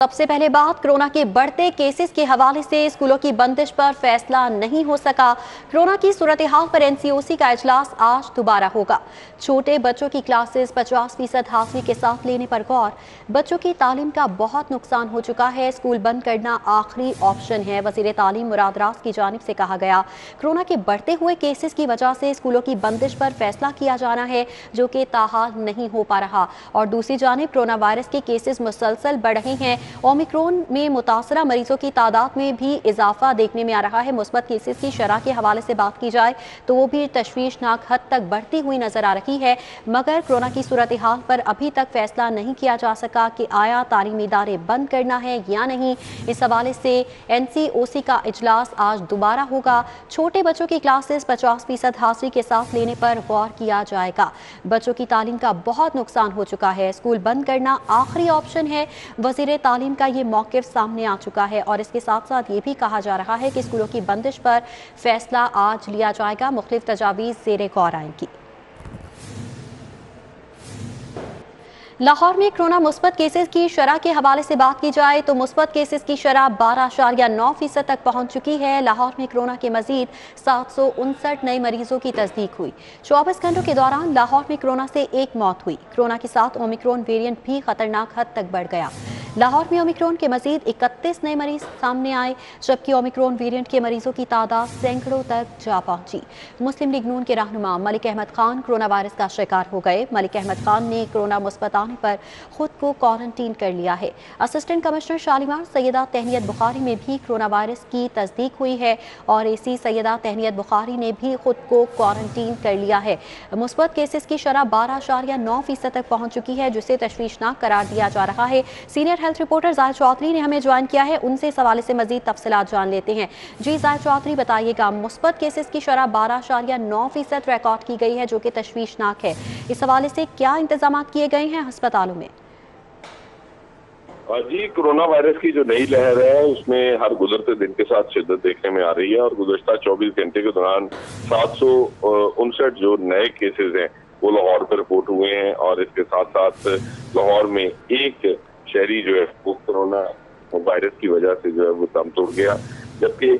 सबसे पहले बात कोरोना के बढ़ते केसेस के हवाले से स्कूलों की बंदिश पर फैसला नहीं हो सका। कोरोना की सूरत हाल पर एनसीओसी का इजलास आज दोबारा होगा। छोटे बच्चों की क्लासेस 50% हाजिरी के साथ लेने पर गौर। बच्चों की तालीम का बहुत नुकसान हो चुका है, स्कूल बंद करना आखिरी ऑप्शन है, वजीर तालीम मुराद रास की जानिब से कहा गया। कोरोना के बढ़ते हुए केसेस की वजह से स्कूलों की बंदिश पर फैसला किया जाना है, जो कि ताहाल नहीं हो पा रहा। और दूसरी जानिब कोरोना वायरस के केसेस मुसलसल बढ़ रहे हैं। ओमिक्रॉन में मुतासरा मरीजों की तादाद में भी इजाफा देखने में आ रहा है। मुस्बत केसेस की शरह के हवाले से बात की जाए तो वो भी तशवीशनाक हद तक बढ़ती हुई नजर आ रही है, मगर कोरोना की सूरत हाल पर अभी तक फैसला नहीं किया जा सका कि आया तालीमी इदारे बंद करना है या नहीं। इस हवाले से एनसीओसी का इजलास आज दोबारा होगा। छोटे बच्चों की क्लासेस 50% हाजिरी के साथ लेने पर गौर किया जाएगा। बच्चों की तालीम का बहुत नुकसान हो चुका है, स्कूल बंद करना आखिरी ऑप्शन है। वजीर तालीम का ये मौक़िफ़ सामने आ चुका है और इसके साथ साथ ये भी कहा जा रहा है कि स्कूलों की बंदिश पर फैसला आज लिया जाएगा। मुख्तलिफ तजावीज़ ज़ेरे गौर आएंगी। लाहौर में कोरोना मुस्बत केसेस की शरह के हवाले से बात की जाए तो मुस्बत केसेस की शरह 12.9% तक पहुंच चुकी है। लाहौर में कोरोना के मजीद 759 नए मरीजों की तस्दीक हुई। 24 घंटों के दौरान लाहौर में कोरोना से एक मौत हुई। कोरोना के साथ ओमिक्रॉन वेरिएंट भी खतरनाक हद तक बढ़ गया। लाहौर में ओमिक्रॉन के मजीद 31 नए मरीज सामने आए, जबकि ओमिक्रॉन वेरिएंट के मरीजों की तादाद सैकड़ों तक जा पहुंची। मुस्लिम लीग नून के रहनुमा मलिक अहमद खान कोरोना वायरस का शिकार हो गए। मलिक अहमद खान ने कोरोना मुस्बत आने पर खुद को क्वारंटीन कर लिया है। असिस्टेंट कमिश्नर शालीमार सैयदा तहनीत बुखारी में भी कोरोना वायरस की तस्दीक हुई है और एसी सैयदा तहनीत बुखारी ने भी खुद को क्वारंटीन कर लिया है। मुस्बत केसेस की शरह 12.9% तक पहुंच चुकी है, जिसे तशवीशनाक करार दिया जा रहा है। Senior health reporter Zahid Chaudhry ने हमें ज्वाइन किया है, उनसे इस हवाले से मजीद तफसीलात जान लेते हैं। जी जाहिद चौधरी, बताइएगा, मुस्बत केसेस की शरह 12.9% रिकॉर्ड की गई है, जो कि तशवीशनाक है। इस हवाले से क्या इंतजाम किए गए हैं अस्पतालों में? जी, कोरोना वायरस की जो नई लहर है उसमें हर गुजरते दिन के साथ शिद्दत देखने में आ रही है और गुज़श्ता 24 घंटे के दौरान 759 जो नए केसेस हैं वो लाहौर पर रिपोर्ट हुए हैं और इसके साथ साथ लाहौर में एक शहरी जो है वो कोरोना वायरस की वजह से जो है वो दम तोड़ गया, जबकि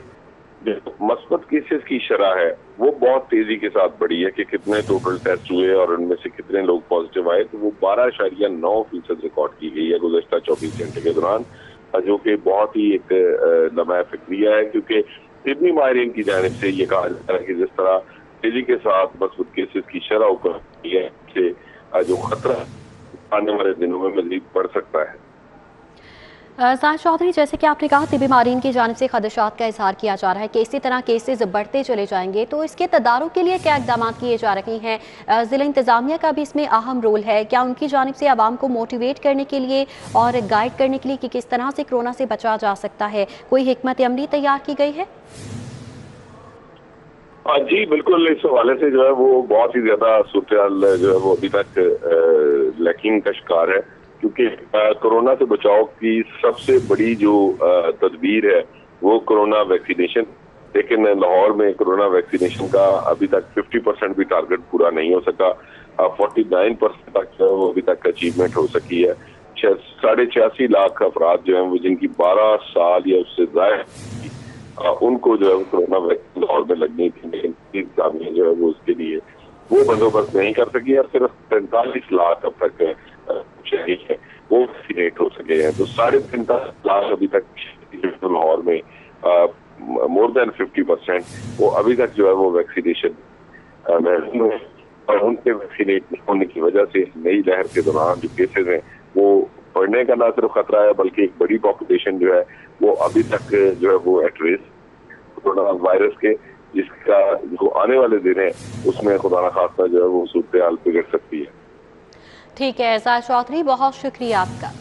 मस्बत केसेस की शरह है वो बहुत तेजी के साथ बढ़ी है कि कितने टोटल टेस्ट हुए और उनमें से कितने लोग पॉजिटिव आए, तो वो 12.9% रिकॉर्ड की गई है गुज़श्ता 24 घंटे के दौरान, जो कि बहुत ही एक लम्हा फिक्रिया है, क्योंकि तिब्बी माहिरीन की जानिब से ये कहा जाता है कि जिस तरह तेजी के साथ मस्बत केसेस की शरह ऊपर है, जो खतरा आने वाले दिनों में मजीद बढ़ सकता है। जाहिद चौधरी, जैसे कि आपने कहा तिब्बी माहिरीन की जानिब से खदशात का इजहार किया जा रहा है कि इसी तरह केसेस बढ़ते चले जाएंगे, तो इसके तदारुक के लिए क्या इकदाम किए जा रहे हैं? ज़िला इंतजामिया का भी इसमें अहम रोल है। क्या उनकी जानिब से आवाम को मोटिवेट करने के लिए और गाइड करने के लिए कि किस तरह से कोरोना से बचा जा सकता है, कोई हिकमत अमली तैयार की गई है? जी बिल्कुल, इस हवाले से जो है वो बहुत ही ज्यादा सूरत जो है वो अभी तक लैकिंग का शिकार है, क्योंकि कोरोना से बचाव की सबसे बड़ी जो तदबीर है वो कोरोना वैक्सीनेशन, लेकिन लाहौर में कोरोना वैक्सीनेशन का अभी तक 50% भी टारगेट पूरा नहीं हो सका। 49% तक जो है वो अभी तक अचीवमेंट हो सकी है। 86.5 लाख अफराद जो है वो जिनकी 12 साल या उससे ज्यादा उनको जो है कोरोना वैक्सीन लाहौर में लगनी थी, लेकिन इंतजामिया जो है वो उसके लिए वो बंदोबस्त नहीं कर सकी और सिर्फ 45 लाख अब तक शहरी है वो वैक्सीनेट हो सके हैं। तो 45.5 लाख अभी तक लाहौर में मोर देन 50% वो अभी तक जो है वो वैक्सीनेशन महसूस है और उनके वैक्सीनेट नहीं होने की वजह से नई लहर के दौरान जो केसेज हैं वो बढ़ने का ना सिर्फ खतरा है, बल्कि एक बड़ी पॉपुलेशन जो है वो अभी तक जो है वो एट रिस्क कोरोना वायरस के, जिसका जो आने वाले दिन है उसमें खुदा ना खास्ता जो है वो सूरत हाल बिगड़ सकती है। ठीक है जाहिद चौधरी, बहुत शुक्रिया आपका।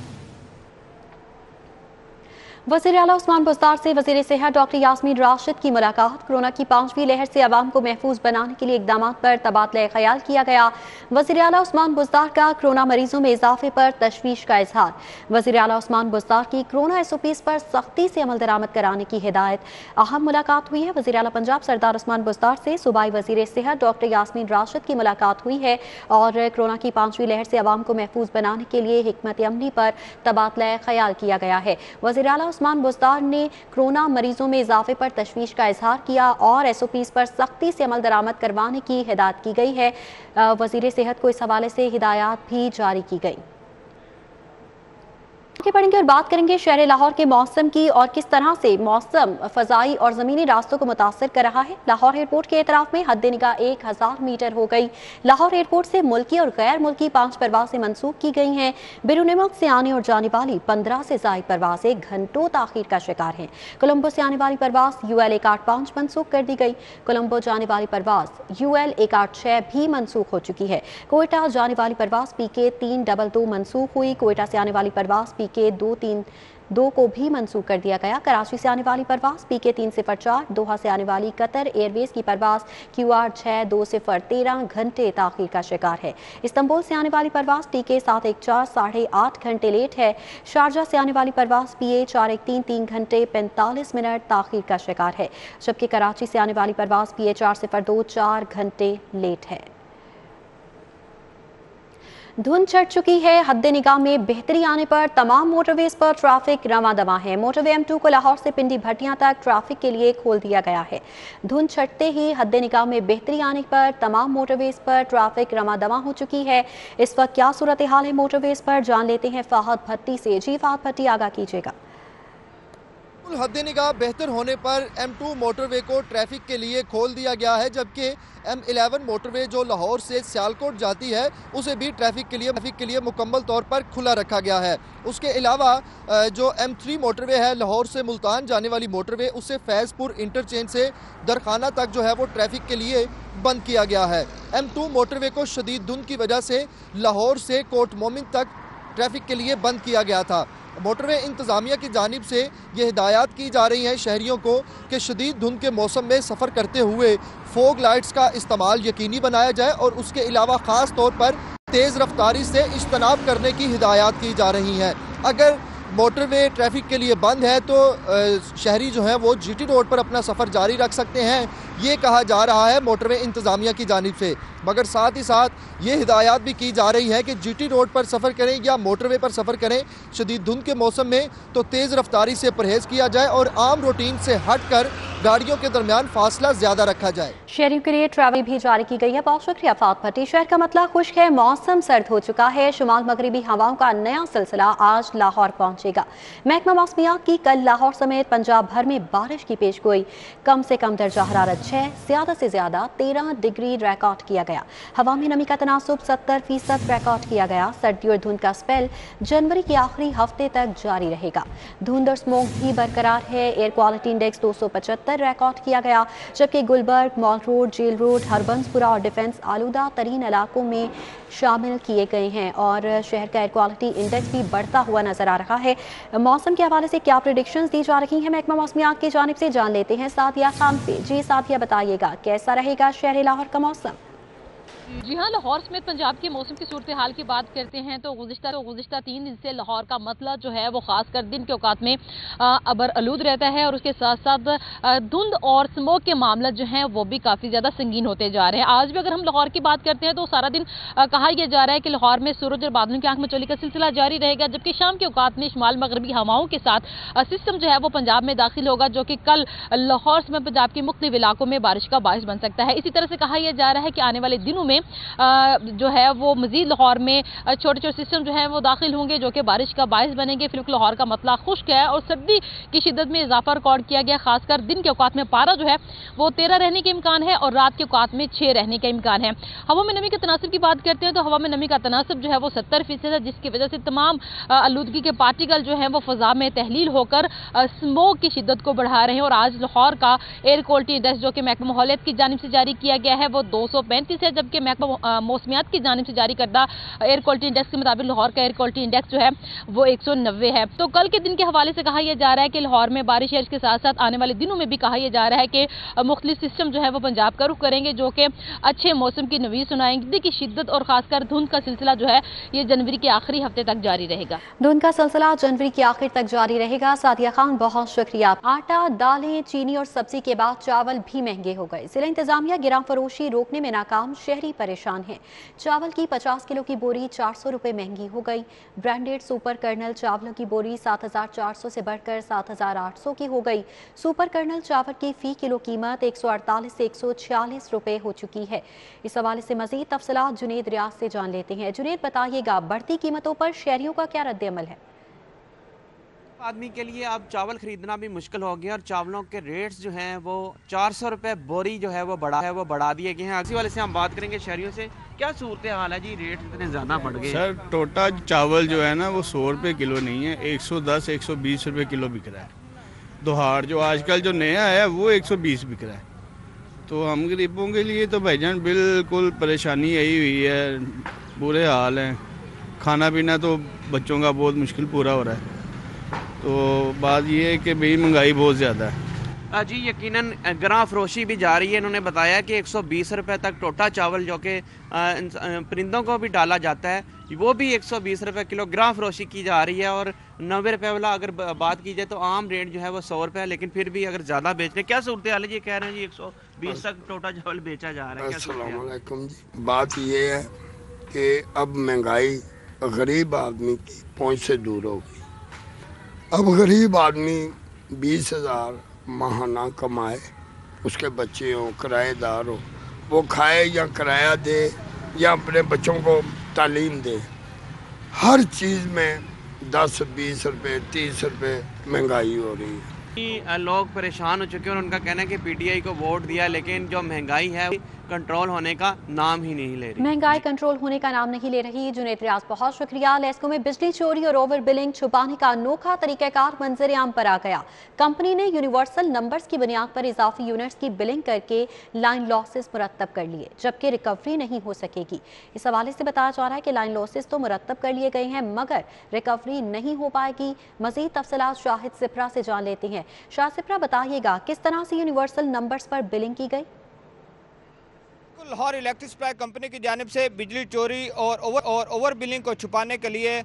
वज़ीर आला उस्मान बुज़दार से वज़ीर सेहत डॉक्टर यास्मीन राशिद की मुलाकात। कोरोना की 5वीं लहर से आवाम को महफूज बनाने के लिए इकदाम पर तबादला ख्याल किया गया। वज़ीर आला उस्मान बुज़दार का कोरोना मरीजों में इजाफे पर तशवीश का इजहार। वज़ीर आला उस्मान बुज़दार की कोरोना SOPs पर सख्ती से अमल दरामद कराने की हिदायत। अहम मुलाकात हुई है। वज़ीर आला पंजाब सरदार उस्मान बुज़दार से सूबाई वज़ीर सेहत डॉक्टर यास्मीन राशिद की मुलाकात हुई है और कोरोना की 5वीं लहर से आवाम को महफूज बनाने के लिए हिकमत अमली पर तबादला ख्याल किया गया है। वज़ीर आला उस्मान बुज़दार ने कोरोना मरीजों में इजाफे पर तशवीश का इजहार किया और SOPs पर सख्ती से अमल दरामद करवाने की हिदायत की गई है। वज़ीर सेहत को इस हवाले से हिदायत भी जारी की गई। आगे बढ़ेंगे और बात करेंगे शहर लाहौर के मौसम की और किस तरह से मौसम फ़ज़ाई और ज़मीनी रास्तों को मुतासर कर रहा है। लाहौर एयरपोर्ट के एतराफ़ में हद निगाह 1000 मीटर हो गई। लाहौर एयरपोर्ट से मुल्की और गैर मुल्की 5 परवासें मनसूख की गई हैं। बैरून मुल्क से आने और जाने वाली 15 से ज़ायद परवासें घंटों ताख़ीर का शिकार हैं। कोलंबो से आने वाली परवास UL 185 मनसूख कर दी गई। कोलंबो जाने वाली परवास UL 186 भी मनसूख हो चुकी है। कोयटा जाने वाली परवास PK 322 मनसूख हुई। कोयटा से आने वाली परवास PK 232 को भी मनसूख कर दिया गया। कराची से आने वाली परवास PK 304, दोहा से आने वाली कतर एयरवेज की परवास QR 620 13 घंटे ताख़ीर का शिकार है। इस्तांबुल से आने वाली परवास TK 714 8.5 घंटे लेट है। शारजा से आने वाली परवास PA 413 3 घंटे 45 मिनट ताख़ीर का शिकार है, जबकि कराची से आने वाली परवास PA 402 4 घंटे लेट है। धुंध चढ़ चुकी है। हद निगाह में बेहतरी आने पर तमाम मोटरवेज पर ट्रैफिक रवां दवा है। मोटरवे M2 को लाहौर से पिंडी भट्टियां तक ट्रैफिक के लिए खोल दिया गया है। धुंध चढ़ते ही हद निगाह में बेहतरी आने पर तमाम मोटरवेज पर ट्रैफिक रवां दवा हो चुकी है। इस वक्त क्या सूरत हाल है मोटरवेज पर, जान लेते हैं फाहद भट्टी से। जी फाहद भट्टी, आगाह कीजिएगा। हद निगाह बेहतर होने पर M2 मोटरवे को ट्रैफिक के लिए खोल दिया गया है, जबकि M11 मोटरवे जो लाहौर से सियालकोट जाती है उसे भी ट्रैफिक के लिए मुकम्मल तौर पर खुला रखा गया है। उसके अलावा जो M3 मोटरवे है लाहौर से मुल्तान जाने वाली मोटरवे, उससे फैज़पुर इंटरचेंज से दरखाना तक जो है वो ट्रैफक के लिए बंद किया गया है। M2 मोटरवे को शदीद धुंध की वजह से लाहौर से कोट मोमिन तक ट्रैफिक के लिए बंद किया गया था। मोटरवे इंतज़ामिया की जानिब से ये हिदायत की जा रही है शहरियों को कि शदीद धुंध के मौसम में सफ़र करते हुए फोग लाइट्स का इस्तेमाल यकीनी बनाया जाए और उसके अलावा ख़ास तौर पर तेज़ रफ्तारी से इज्तनाब करने की हिदायत की जा रही हैं। अगर मोटरवे ट्रैफिक के लिए बंद है तो शहरी जो है वो GT रोड पर अपना सफ़र जारी रख सकते हैं, ये कहा जा रहा है मोटरवे इंतज़ामिया की जानिब से। मगर साथ ही साथ ये हिदायत भी की जा रही है कि GT रोड पर सफ़र करें या मोटरवे पर सफ़र करें शदीद धुंध के मौसम में तो तेज़ रफ्तारी से परहेज़ किया जाए और आम रूटीन से हट कर गाड़ियों के दरमियान फासला ज़्यादा रखा जाए। शहरियों के लिए ट्रैवल भी जारी की गई है। बहुत शुक्रिया फात भट्टी। शहर का मतला खुश्क है, मौसम सर्द हो चुका है। शुमाल मगरबी हवाओं का नया सिलसिला आज लाहौर पहुंचेगा। महकमा मौसमियात की कल लाहौर समेत पंजाब भर में बारिश की पेशगोई। कम से कम दर्जा हरारत 6, ज़्यादा से ज़्यादा 13 डिग्री रिकॉर्ड किया गया। हवा में नमी का तनासुब 70% रिकॉर्ड किया गया। सर्दी और धुंध का स्पेल जनवरी के आखिरी हफ्ते तक जारी रहेगा। धुंध और स्मोक भी बरकरार है। एयर क्वालिटी इंडेक्स 275 रिकॉर्ड किया गया, जबकि Gulberg, mall road, jail road, Harbanspura और डिफेंस आलूदा तरीन इलाकों में शामिल किए गए हैं और शहर का एयर क्वालिटी इंडेक्स भी बढ़ता हुआ नजर आ रहा है। मौसम के हवाले से क्या प्रेडिक्शंस दी जा रही हैं महकमा मौसमियात की जानिब से, जान लेते हैं सादिया खान से। जी सादिया, बताइएगा कैसा रहेगा शहर लाहौर का मौसम? जी हाँ, लाहौर समेत पंजाब के मौसम की सूरत हाल की बात करते हैं तो गुज़िश्ता 3 दिन से लाहौर का मतला जो है वो खासकर दिन के औकात में अबर आलूद रहता है और उसके साथ साथ धुंध और स्मोक के मामला जो हैं वो भी काफ़ी ज़्यादा संगीन होते जा रहे हैं। आज भी अगर हम लाहौर की बात करते हैं तो सारा दिन कहा यह जा रहा है कि लाहौर में सूरज और बादलों की आंख में चोली का सिलसिला जारी रहेगा, जबकि शाम के औकात में शुमाल मगरबी हवाओं के साथ सिस्टम जो है वो पंजाब में दाखिल होगा, जो कि कल लाहौर समेत पंजाब के मुख्तलिफ इलाकों में बारिश का बाइस बन सकता है। इसी तरह से कहा यह जा रहा है कि आने वाले दिनों में जो है वो मजीद लाहौर में छोटे छोटे सिस्टम जो है वो दाखिल होंगे, जो कि बारिश का बाइस बनेंगे। फिलहाल लाहौर का मतला खुश्क है और सर्दी की शिद्दत में इजाफा रिकॉर्ड किया गया। खासकर दिन के औकात में पारा जो है वो 13 रहने के इम्कान है और रात के औकात में 6 रहने का इम्कान है। हवा में नमी के तनासब की बात करते हैं तो हवा में नमी का तनासब जो है वो 70% है, जिसकी वजह से तमाम आलूदगी के पार्टिकल जो है वो फजा में तहलील होकर स्मोक की शिद्दत को बढ़ा रहे हैं। और आज लाहौर का एयर क्वालिटी इंडेक्स जो कि महकमा माहौलियात की जानिब से जारी किया गया है वो 235 है, जबकि महकमा मौसमियात की जानिब से जारी करदा एयर क्वालिटी इंडेक्स के मुताबिक लाहौर का एयर क्वालिटी इंडेक्स जो है वो 190 है। तो कल के दिन के हवाले से कहा यह जा रहा है कि लाहौर में बारिश है, इसके साथ साथ आने वाले दिनों में भी कहा यह जा रहा है कि मुख्तलिफ सिस्टम जो है वो पंजाब का रुख करेंगे, जो कि अच्छे मौसम की नवीद सुनाएंगे की शिद्दत और खासकर धुंध का सिलसिला जो है ये जनवरी के आखिरी हफ्ते तक जारी रहेगा। धुंध का सिलसिला जनवरी के आखिर तक जारी रहेगा। सादिया खान, बहुत शुक्रिया। आटा, दालें, चीनी और सब्जी के बाद चावल भी महंगे हो गए। जिला इंतजामिया गिरां फरोशी रोकने में नाकाम, शहरी परेशान हैं। चावल की 50 किलो की बोरी 400 रुपए महंगी हो गई। ब्रांडेड सुपर कर्नल चावलों की बोरी 7400 से बढ़कर 7800 की हो गई। सुपर कर्नल चावल की फी किलो कीमत 148 से 146 रुपए हो चुकी है। इस हवाले से मजीद तफसीलात जुनेद रियाज से जान लेते हैं। जुनेद, बताइएगा बढ़ती कीमतों पर शहरियों का क्या रद्द-ए-अमल है? आदमी के लिए अब चावल खरीदना भी मुश्किल हो गया और चावलों के रेट्स जो हैं वो 400 रुपए बोरी जो है वो बढ़ा दिए गए हैं। इसी वाले से हम बात करेंगे शहरियों से, क्या सूरत हाल है जी, रेट इतने ज़्यादा बढ़ गए? सर, टोटा चावल जो है ना वो 100 रुपये किलो नहीं है, 110 120 रुपये किलो बिक रहा है। दोहार जो आजकल जो नया है वो 120 बिक रहा है। तो हम गरीबों के लिए तो भाईजान बिल्कुल परेशानी आई हुई है, बुरे हाल हैं। खाना पीना तो बच्चों का बहुत मुश्किल पूरा हो रहा है। तो बात ये है कि भाई महंगाई बहुत ज़्यादा है जी। यकीनन ग्रां फरोशी भी जा रही है। इन्होंने बताया कि 120 रुपये तक टोटा चावल जो कि परिंदों को भी डाला जाता है वो भी 120 रुपये किलो ग्रां फरोशी की जा रही है। और 90 रुपये वाला अगर बात की जाए तो आम रेट जो है वो 100 रुपये है, लेकिन फिर भी अगर ज़्यादा बेच रहे, क्या सूरत हाल है जी? कह रहे हैं जी 120 तक टोटा चावल बेचा जा रहा है। अस्सलाम वालेकुम जी। बात ये है कि अब महंगाई गरीब आदमी की पहुँच से दूर हो गई। अब गरीब आदमी 20,000 माहाना कमाए, उसके बच्चे हों, किराएदार हो, वो खाए या किराया दे या अपने बच्चों को तालीम दे, हर चीज़ में 10-20 रुपये 30 रुपये महंगाई हो रही है। लोग परेशान हो चुके हैं और उनका कहना है कि पीटीआई को वोट दिया लेकिन जो महंगाई है कंट्रोल होने का नाम ही नहीं ले रही। महंगाई कंट्रोल होने का नाम नहीं ले रही। जुनेद रियाज, बहुत शुक्रिया। लेस्को में बिजली चोरी और ओवर बिलिंग छुपाने का अनोखा तरीकाकार मंजर आम पर आ गया। कंपनी ने यूनिवर्सल नंबर्स की बुनियाद पर इजाफी यूनिट्स की बिलिंग करके लाइन लॉसेस मुरत्तब कर लिए, जबकि रिकवरी नहीं हो सकेगी। इस हवाले से बताया जा रहा है कि लाइन लॉसेस तो मुरत्तब कर लिए गए हैं मगर रिकवरी नहीं हो पाएगी। मजीद तफसीलात शाहिद सिप्रा से जान लेते हैं। शाह सिप्रा, बताइएगा किस तरह से यूनिवर्सल नंबर्स पर बिलिंग की गई? लाहौर इलेक्ट्रिक सप्लाई कंपनी की जानिब से बिजली चोरी और ओवर बिलिंग को छुपाने के लिए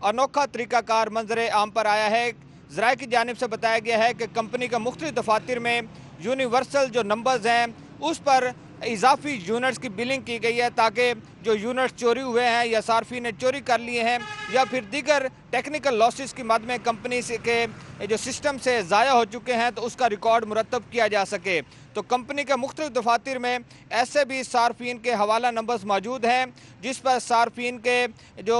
अनोखा तरीकाकार मंजर आम पर आया है। ज़राए की जानिब से बताया गया है कि कंपनी का मुख्तलिफ दफातर में यूनिवर्सल जो नंबर्स हैं उस पर इजाफी यूनिट्स की बिलिंग की गई है ताकि जो यूनिट्स चोरी हुए हैं या सार्फी ने चोरी कर लिए हैं या फिर दीगर टेक्निकल लॉसेस की मद में कंपनी से के जो सिस्टम से ज़ाया हो चुके हैं तो उसका रिकॉर्ड मुरतब किया जा सके। तो कंपनी के मुख्तलिफ दफातर में ऐसे भी सार्फिन के हवाला नंबर्स मौजूद हैं जिस पर सार्फिन के जो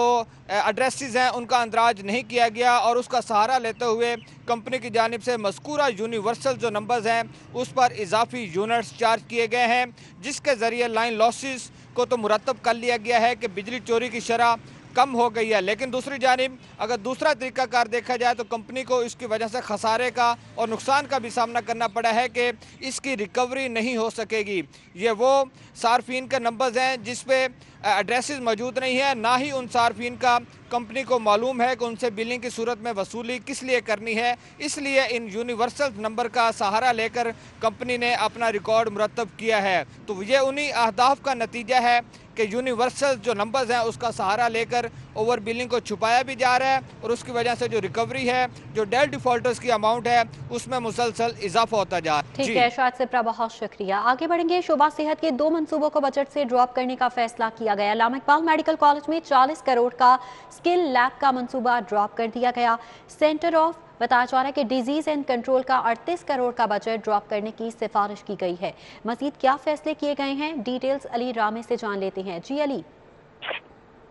एड्रेसेस हैं उनका अंदाज नहीं किया गया और उसका सहारा लेते हुए कंपनी की जानिब से मज़कूरा यूनिवर्सल जो नंबर्स हैं उस पर इजाफी यूनिट्स चार्ज किए गए हैं, जिसके ज़रिए लाइन लॉसेस को तो मुरतब कर लिया गया है कि बिजली चोरी की शरह कम हो गई है। लेकिन दूसरी जानिब अगर दूसरा तरीकाकार देखा जाए तो कंपनी को इसकी वजह से खसारे का और नुकसान का भी सामना करना पड़ा है कि इसकी रिकवरी नहीं हो सकेगी। ये वो सार्फिन के नंबर्स हैं जिस पे एड्रेसेस मौजूद नहीं है, ना ही उन सार्फिन का कंपनी को मालूम है कि उनसे बिलिंग की सूरत में वसूली किस लिए करनी है। इसलिए इन यूनिवर्सल नंबर का सहारा लेकर कंपनी ने अपना रिकॉर्ड मुरतब किया है। तो ये उन्हीं अहदाफ का नतीजा है कि यूनिवर्सल जो नंबर्स हैं उसका सहारा लेकर ओवर बिलिंग को छुपाया भी जा रहा है और उसकी वजह से जो रिकवरी है, जो डेल डिफॉल्टर्स की अमाउंट है उसमें मुसलसल इजाफा होता जा रहा है। ठीक है शाहिद सिप्रा, बहुत शुक्रिया। आगे बढ़ेंगे। शोबा सेहत के 2 मंसूबों को बजट से ड्रॉप करने का फैसला किया गया। अल्लामा इकबाल मेडिकल कॉलेज में 40 करोड़ का स्किल लैब का मंसूबा ड्रॉप कर दिया गया। सेंटर ऑफ बताया जा रहा है कि डिजीज एंड कंट्रोल का 38 करोड़ का बजट ड्रॉप करने की सिफारिश की गई है। मजीद क्या फैसले किए गए हैं, डिटेल्स अली रामे से जान लेते हैं। जी अली।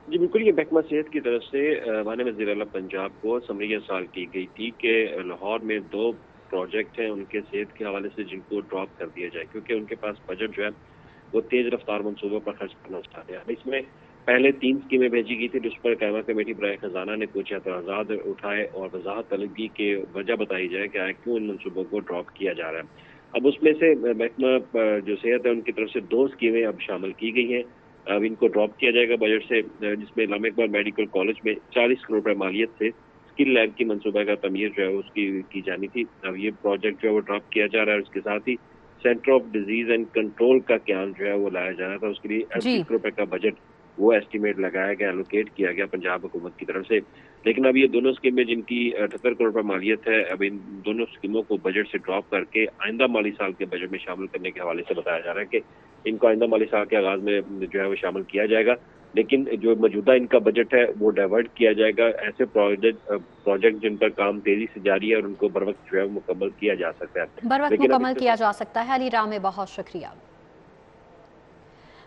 जी बिल्कुल, ये महकमा सेहत की तरफ से माननीय वज़ीर आला पंजाब को समरी साल की गई थी कि लाहौर में 2 प्रोजेक्ट हैं उनके सेहत के हवाले से जिनको ड्रॉप कर दिया जाए, क्योंकि उनके पास बजट जो है वो तेज रफ्तार मनसूबों पर खर्च करना चाहते हैं। इसमें पहले 3 स्कीमें भेजी गई थी जिस पर कायमा कमेटी बराए खजाना ने कुछ एतराज़ात उठाए और वजाहत तलब की कि वजह बताई जाए कि क्यों इन मनसूबों को ड्रॉप किया जा रहा है। अब उसमें से महकमा जो सेहत है उनकी तरफ से 2 स्कीमें अब शामिल की गई हैं। अब इनको ड्रॉप किया जाएगा बजट से, जिसमें इलामा इकबाल मेडिकल कॉलेज में 40 करोड़ रुपए मालियत से स्किल लैब की मनसूबा का तमीर जो है उसकी की जानी थी। अब ये प्रोजेक्ट जो है वो ड्रॉप किया जा रहा है। उसके साथ ही centre of disease and control का क्याम जो है वो लाया जा रहा था, उसके लिए 38 करोड़ रुपए का बजट वो एस्टिमेट लगाया गया, एलोकेट किया गया पंजाब हुकूमत की तरफ से। लेकिन अब ये दोनों स्कीमें जिनकी 78 करोड़ रुपए मालियत है, अब इन दोनों स्कीमों को बजट से ड्रॉप करके आइंदा माली साल के बजट में शामिल करने के हवाले से बताया जा रहा है कि इनको आइंदा माली साल के आगाज में जो है वो शामिल किया जाएगा। लेकिन जो मौजूदा इनका बजट है वो डाइवर्ट किया जाएगा ऐसे प्रोजेक्ट जिन पर काम तेजी से जारी है और उनको बर वक्त जो है मुकम्मल किया जा सकता है। बर वक्त मुकम्मल किया जा सकता है। अली राम, बहुत शुक्रिया।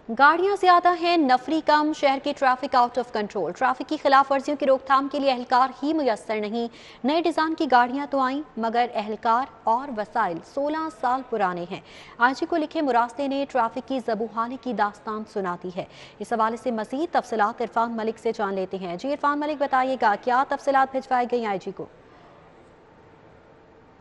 गाड़ियां ज्यादा हैं, नफरी कम, शहर की traffic out of control. Traffic की खिलाफ वर्जियों की रोकथाम के लिए एहलकार ही मुयस्सर नहीं। नए डिजाइन की गाड़ियां तो आईं मगर एहलकार और वसाइल 16 साल पुराने हैं। आईजी को लिखे मुरासले ने ट्रैफिक की ज़बूहाली की दास्तान सुनाती है। इस हवाले से मजीद तफसीलात इरफान मलिक से जान लेते हैं। जी इरफान मलिक, बताइएगा क्या तफसीलात भिजवाई गई आईजी को?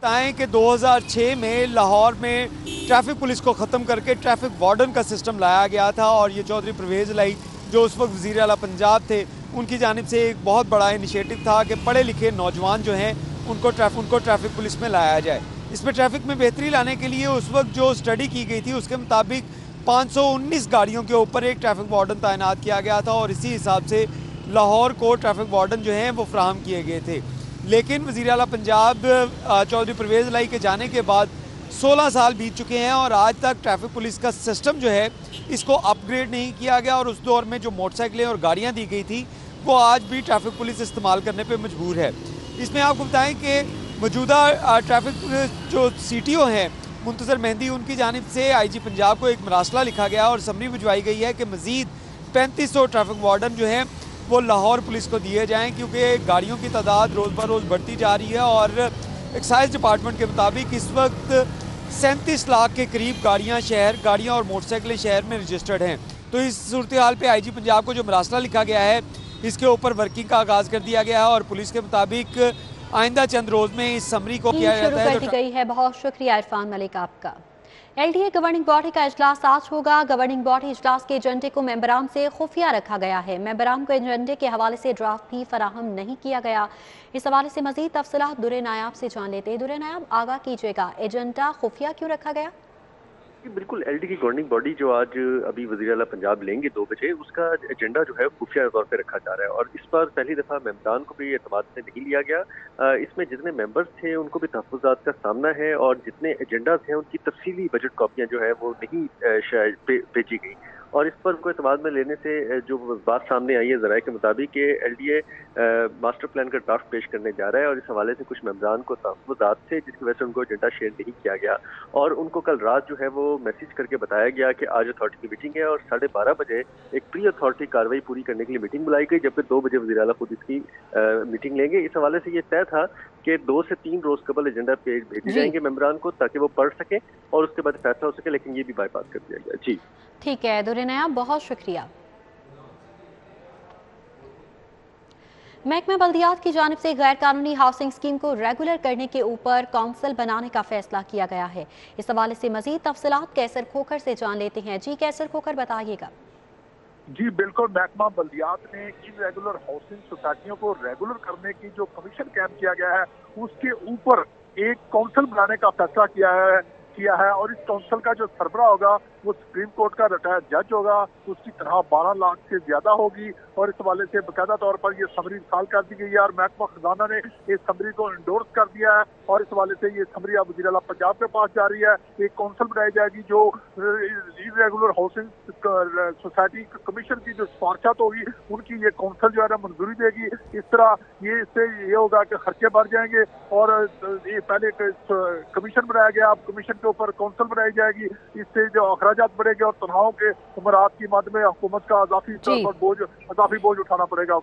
बताएं कि 2006 में लाहौर में ट्रैफिक पुलिस को ख़त्म करके ट्रैफिक वार्डन का सिस्टम लाया गया था और ये चौधरी परवेज़ इलाही जो उस वक्त वज़ीर आला पंजाब थे, उनकी जानिब से एक बहुत बड़ा इनिशिएटिव था कि पढ़े लिखे नौजवान जो हैं उनको ट्रैफिक पुलिस में लाया जाए। इसमें ट्रैफिक में बेहतरी लाने के लिए उस वक्त जो स्टडी की गई थी उसके मुताबिक 519 गाड़ियों के ऊपर एक ट्रैफिक वार्डन तैनात किया गया था और इसी हिसाब से लाहौर को ट्रैफिक वार्डन जो हैं वो फ्राहम किए गए थे। लेकिन वज़ीर आला पंजाब चौधरी परवेज़ इलाही के जाने के बाद 16 साल बीत चुके हैं और आज तक ट्रैफिक पुलिस का सिस्टम जो है इसको अपग्रेड नहीं किया गया और उस दौर में जो मोटरसाइकिलें और गाड़ियां दी गई थी वो आज भी ट्रैफिक पुलिस इस्तेमाल करने पे मजबूर है। इसमें आपको बताएं कि मौजूदा ट्रैफिक जो CTO हैं मुंतज़र मेहंदी, उनकी जानिब से IG पंजाब को एक मरासला लिखा गया और समरी भिजवाई गई है कि मज़ीद 3500 ट्रैफिक वार्डन जो हैं वो लाहौर पुलिस को दिए जाएं क्योंकि गाड़ियों की तादाद रोज़ ब रोज़ बढ़ती जा रही है और एक्साइज डिपार्टमेंट के मुताबिक इस वक्त 37 लाख के करीब गाड़ियाँ और मोटरसाइकिलें शहर में रजिस्टर्ड हैं। तो इस सूरत हाल पे IG पंजाब को जो मरासला लिखा गया है इसके ऊपर वर्किंग का आगाज़ कर दिया गया है और पुलिस के मुताबिक आइंदा चंद रोज़ में इस समरी को किया जाता है। गई है। बहुत शुक्रिया इरफान मलिक आपका। LDA गवर्निंग बॉडी का इजलास आज होगा। गवर्निंग बॉडी इजलास के एजेंडे को मेंबरान से खुफिया रखा गया है। मेंबरान को एजेंडे के हवाले से ड्राफ्ट भी फराहम नहीं किया गया। इस हवाले से मजीद तफसीलात दुरे नायाब से जान लेते हैं। दुरे नायाब, आगाह कीजिएगा, एजेंडा खुफिया क्यों रखा गया? बिल्कुल, LD की गवर्निंग बॉडी जो आज अभी वज़ीर आला पंजाब लेंगे 2 बजे, उसका एजेंडा जो है खुफिया तौर पे रखा जा रहा है और इस बार पहली दफ़ा मेंबरान को भी एतमाद से नहीं लिया गया। इसमें जितने मेंबर्स थे उनको भी तहफ़्फ़ुज़ात का सामना है और जितने एजेंडाज हैं उनकी तफसीली बजट कॉपियाँ जो है वो नहीं भेजी गई और इस पर उनको एतमाद में लेने से जो बात सामने आई है ज़राए के मुताबिक कि LDA मास्टर प्लान का ड्राफ्ट पेश करने जा रहा है और इस हवाले से कुछ मेंबरान को तहफ़्फ़ुज़ात थे जिसकी वजह से उनको एजेंडा शेयर नहीं किया गया और उनको कल रात जो है वो मैसेज करके बताया गया कि आज अथॉरिटी की मीटिंग है और 12:30 बजे एक प्री अथॉरिटी कार्रवाई पूरी करने के लिए मीटिंग बुलाई गई, जबकि 2 बजे वज़ीर आला खुद इसकी मीटिंग लेंगे। इस हवाले से ये तय था कि 2 से 3 रोज कबल एजेंडा भेजे जाएंगे मेंबरान को ताकि वो पढ़ सके और उसके बाद फैसला हो सके, लेकिन ये भी बाईपास कर दिया गया। जी ठीक है दुरे नायाब, बहुत शुक्रिया। महकमा बल्दियात की जानिब से गैर कानूनी हाउसिंग स्कीम को रेगुलर करने के ऊपर काउंसिल बनाने का फैसला किया गया है। इस हवाले से मजीद तफसीलात कैसर खोखर से जान लेते हैं। जी कैसर खोखर, बताइएगा। जी बिल्कुल, महकमा बल्दियात ने इरेगुलर हाउसिंग सोसाइटियों को रेगुलर करने की जो कमीशन कैंप किया गया है उसके ऊपर एक काउंसिल बनाने का फैसला किया है और इस काउंसिल का जो सरबरा होगा वो सुप्रीम कोर्ट का रिटायर्ड जज होगा। उसकी तनख्वाह 12 लाख से ज्यादा होगी और इस हवाले से बाकायदा तौर पर ये समरी इरसाल कर दी गई है और महकमा खजाना ने इस समरी को इंडोर्स कर दिया है और इस हवाले से ये समरी अब वज़ीर आला पंजाब के पास जा रही है। एक काउंसिल बनाई जाएगी जो इरेगुलर हाउसिंग सोसाइटी कमीशन की जो सिफारिशात होगी उनकी ये काउंसिल जो है ना मंजूरी देगी। इस तरह इससे ये होगा कि खर्चे बढ़ जाएंगे और ये पहले कमीशन बनाया गया, अब कमीशन के ऊपर काउंसिल बनाई जाएगी। इससे जो अखराजात बढ़ेंगे और तनख्वाहों के उमरात की मद में हुकूमत का इजाफी बोझ उठाना पड़ेगा।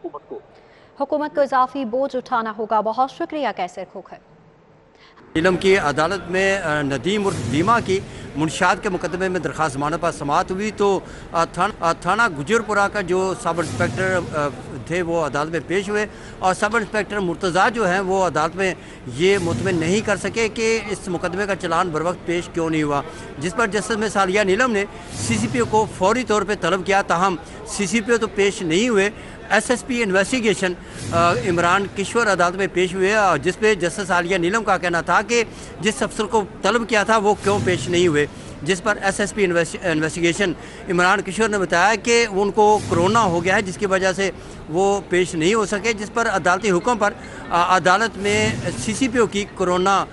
हुकूमत को इजाफी बोझ उठाना होगा। बहुत शुक्रिया कैसर खोखर। इलम की अदालत में नदीम और दीमा की मुनशियात के मुकदमे में दरख्वास्त जमानत पर समाअत हुई तो थाना गुजरपुरा का जो सब इंस्पेक्टर थे वो अदालत में पेश हुए और सब इंस्पेक्टर मुर्तज़ा जो हैं वो अदालत में ये मुतमिन नहीं कर सके कि इस मुकदमे का चलान बर वक्त पेश क्यों नहीं हुआ, जिस पर जस्टिस में सालिया नीलम ने CCPO को फौरी तौर पर तलब किया। ताहम CCPO तो पेश नहीं हुए, SSP इन्वेस्टिगेशन इमरान किश्वर अदालत में पेश हुए और जिस पे जस्टिस आलिया नीलम का कहना था कि जिस अफसर को तलब किया था वो क्यों पेश नहीं हुए, जिस पर SSP इन्वेस्टिगेशन इमरान किशोर ने बताया कि उनको कोरोना हो गया है जिसकी वजह से वो पेश नहीं हो सके, जिस पर अदालती हुक्म पर अदालत में CCPO की कोरोना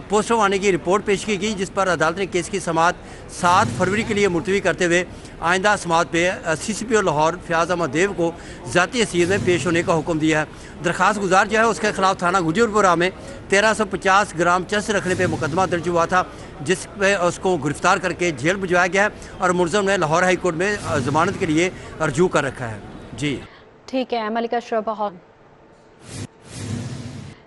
पोस्टर आने की रिपोर्ट पेश की गई, जिस पर अदालत ने केस की समाअत 7 फरवरी के लिए मुलतवी करते हुए आइंदा समाअत पे CCPO लाहौर फयाज अहमद देव को ज़ाती हैसियत में पेश होने का हुक्म दिया है। दरख्वास्त गुजार जो है उसके खिलाफ थाना गुजरपुरा में 1350 ग्राम चरस रखने पर मुकदमा दर्ज हुआ था, जिस पे उसको गिरफ्तार करके जेल भिजवाया गया है और मुलज़म ने लाहौर हाई कोर्ट में ज़मानत के लिए रजू कर रखा है। जी ठीक है, मलिका अशरफ बहुत